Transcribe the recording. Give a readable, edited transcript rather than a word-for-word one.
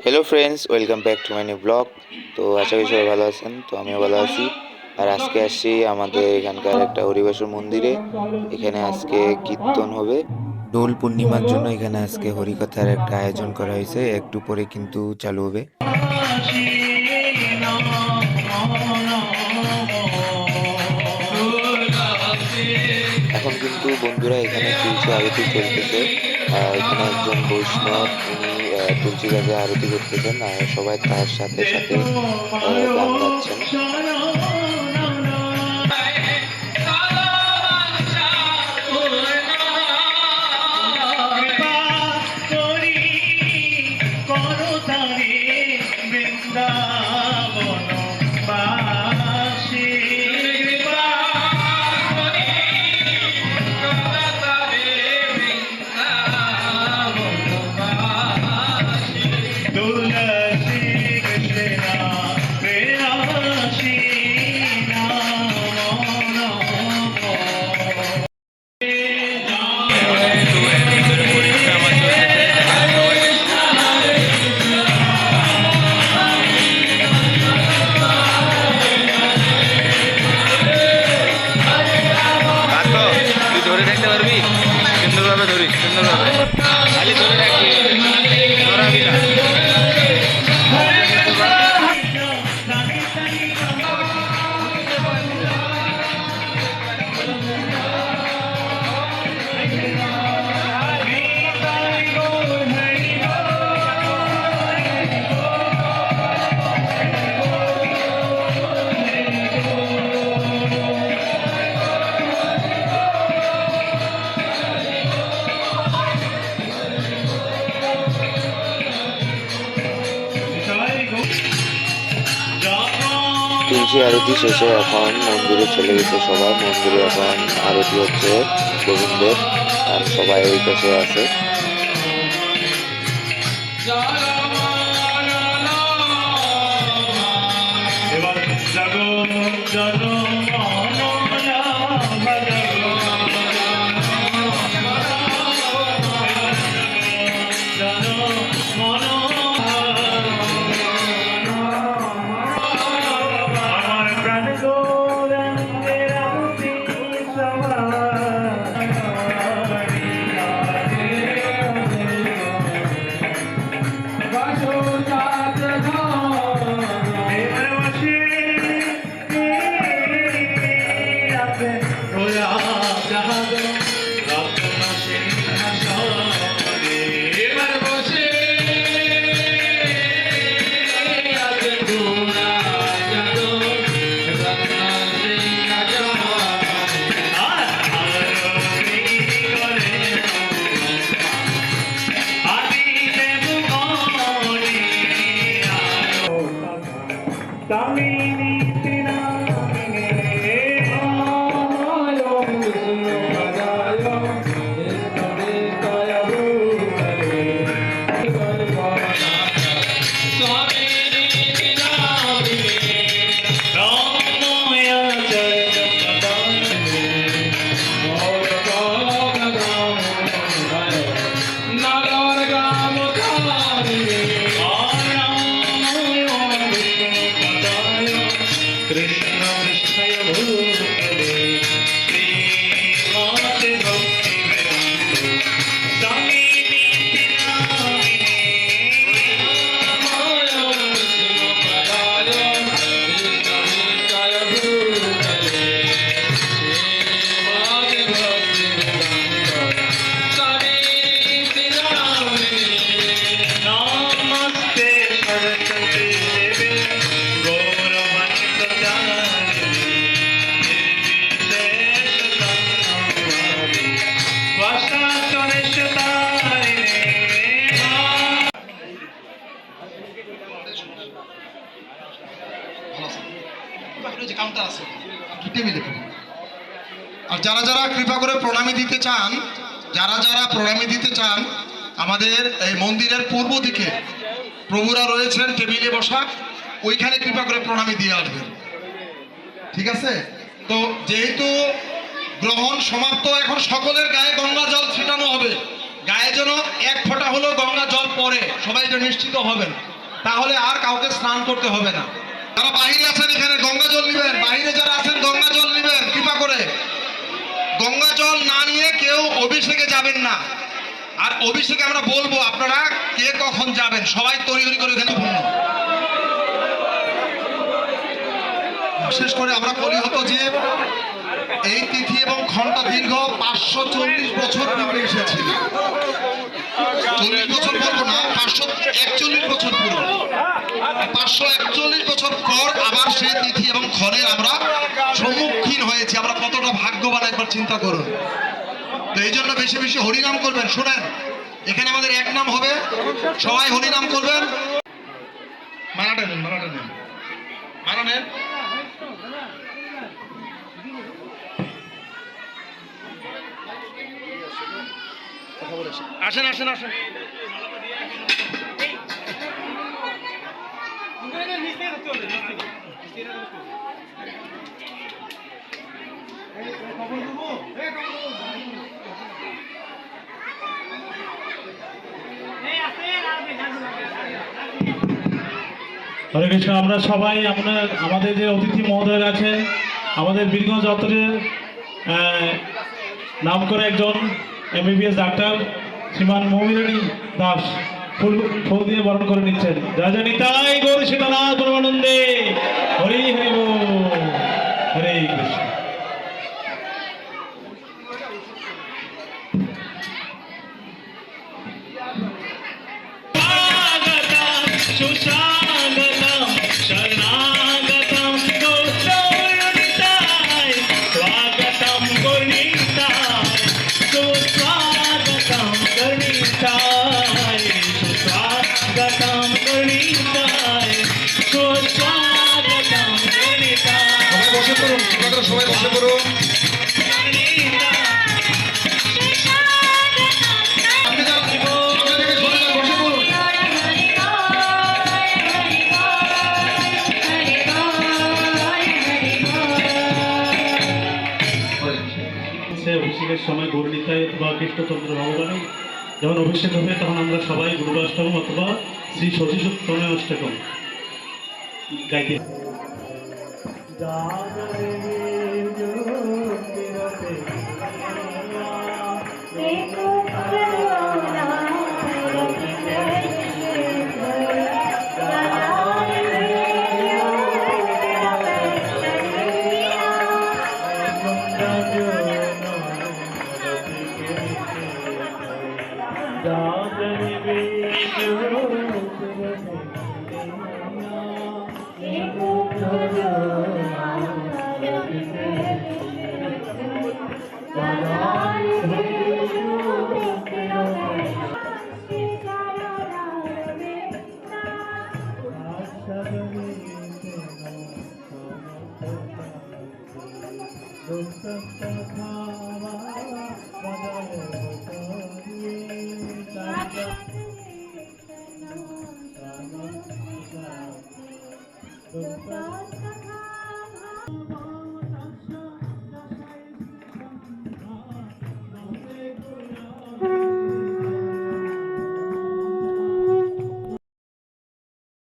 Hello friends, welcome back to my new blog. তো আশা করি সবাই ভালো আছেন। তো আমিও ভালো আছি। আর আজকে আসছি আমাদের এখানকার একটা হরিবাসর মন্দিরে। এখানে আজকে কীর্তন হবে। দোল পূর্ণিমার জন্য এখানে আজকে হরিকথার একটা আয়োজন করা হয়েছে। একটু পরে কিন্তু চালু হবে। এখন কিন্তু বন্ধুরা এখানে তুলসী আরতি চলতেছে। এখানে একজন বৈষ্ণব উনি তুলসী গাছে আরতি করতেছেন, আর সবাই তার সাথে সাথে গান গাচ্ছেন। তুলসী আরতি শেষে এখন মন্দিরে চলে গেছে সবাই। মন্দিরে এখন আরতি হচ্ছে গোবিন্দের, আর সবাই ওই পাশে আছে। আর যারা যারা কৃপা করে প্রণামী দিতে চান, আমাদের এই মন্দিরের পূর্ব দিকে প্রভুরা রয়েছেন টেবিলে বসা, ওইখানে কৃপা করে প্রণামী দিয়ে আসবেন। ঠিক আছে? তো যেহেতু গ্রহণ সমাপ্ত, এখন সকলের গায়ে গঙ্গা জল ছিটানো হবে। গায়ে যেন এক ফোঁটা হলো গঙ্গা জল পড়ে, সবাই এটা নিশ্চিত হবেন, তাহলে আর কাউকে স্নান করতে হবে না। যারা বাইরে আছেন এখানে গঙ্গা জল নেবেন, বাইরে যারা আছেন গঙ্গা জল নেবেন কৃপা করে। গঙ্গা জল না নিয়ে কেউ অভিষেকে যাবেন না। আর অভিষেকে আমরা বলবো আপনারা কে কখন যাবেন, সবাই তড়িঘড়ি করে এখানে। বিশেষ করে আমরা বলি হতো যে এই তিথি এবং ঘন্টা দীর্ঘ 540 বছর পূর্বে এসেছিল। 40 বছর বলবো না, 541 বছর পূর্বে। 541 বছর পর আবার সেই তিথি এবং ক্ষণের আমরা সম্মুখীন হয়েছি। আমরা কতটা ভাগ্যবান একবার চিন্তা করুন। তো এই জন্য বেশি বেশি হরিনাম করবেন। শোনেন, এখানে আমাদের এক নাম হবে, সবাই হরিনাম করবেন। মালাটা নেন, মালাটা নেন, মালা নেন। আসেন আসেন আসেন। হরে কৃষ্ণ। আমরা সবাই আমাদের যে অতিথি মহোদয় আছে, আমাদের বীরগঞ্জ অত্তরের নাম করে একজন MBBS ডাক্তার শ্রীমান মৌমিরানী দাস ফুল দিয়ে বরণ করে নিচ্ছেন। রাজা নিতাই গৌরী সীতানাথ পরমানন্দে, হরি হরি বল, হরে কৃষ্ণ। সুস্বাগতম শরণাগতম গৌরনিতায়, স্বাগতম গৌরনিতায়, সুস্বাগতম গৌরনিতায়, সুস্বাগতম গৌরনিতায়, সুস্বাগতম গৌরনিতায়। সবাই বসে পড়ুন, সবাই বসে পড়ুন। আপনি যারা সামনে থেকে সরে যান, বসে পড়ুন। অভিষেকের সময় গৌরনিতায় বা কৃষ্ণচন্দ্র ভগবানের যখন অভিষেক হবে, তখন আমরা সবাই গুরুরাষ্ট্রম অথবা শ্রী শশীযুক্তমে অষ্টকম গাইতে।